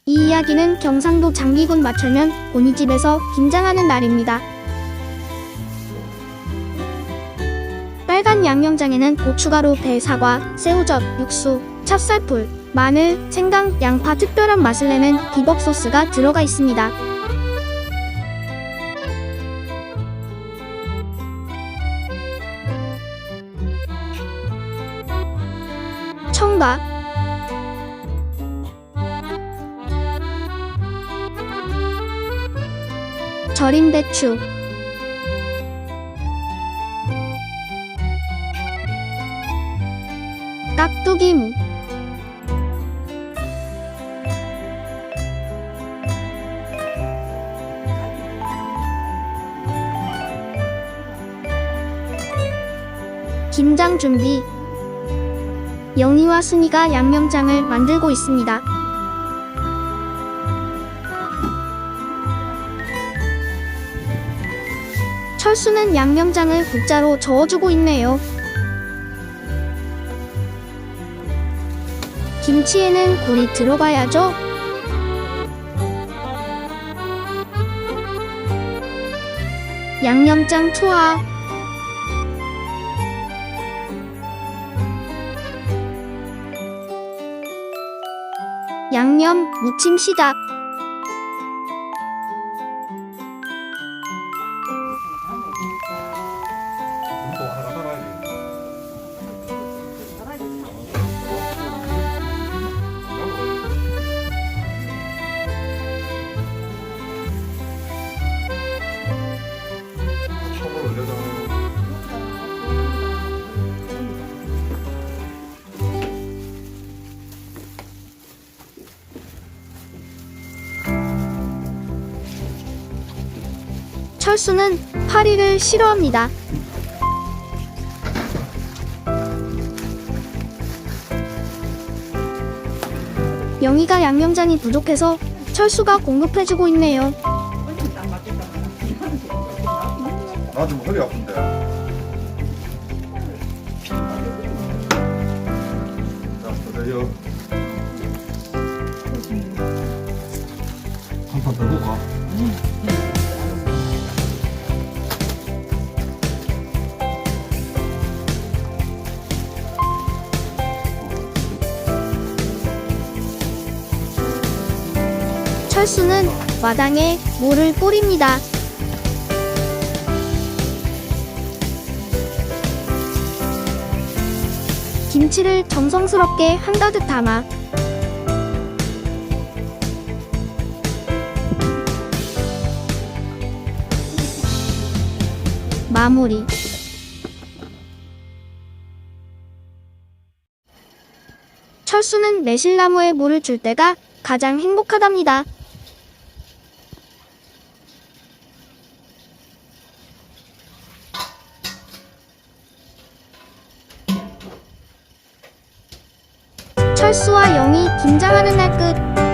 이 이야기는 경상도 장기군 마철면 오니집에서 김장하는 날입니다. 빨간 양념장에는 고춧가루, 배, 사과, 새우젓, 육수, 찹쌀풀, 마늘, 생강, 양파 특별한 맛을 내는 비법 소스가 들어가 있습니다. 청과 절인 배추, 깍두기무, 김장 준비. 영희와 순이가 양념장을 만들고 있습니다. 철수는 양념장을 국자로 저어주고 있네요. 김치에는 굴이 들어가야죠. 양념장 투하. 양념 무침 시작. 철수는 파리를 싫어합니다. 영희가 양념장이 부족해서 철수가 공급해주고 있네요. 나 좀 허리 아픈데. 자, 보세요. 한 판 더 넣을까? 철수는 마당에 물을 뿌립니다. 김치를 정성스럽게 한가득 담아 마무리. 철수는 매실나무에 물을 줄 때가 가장 행복하답니다. 철수와 영희 김장하는 날 끝.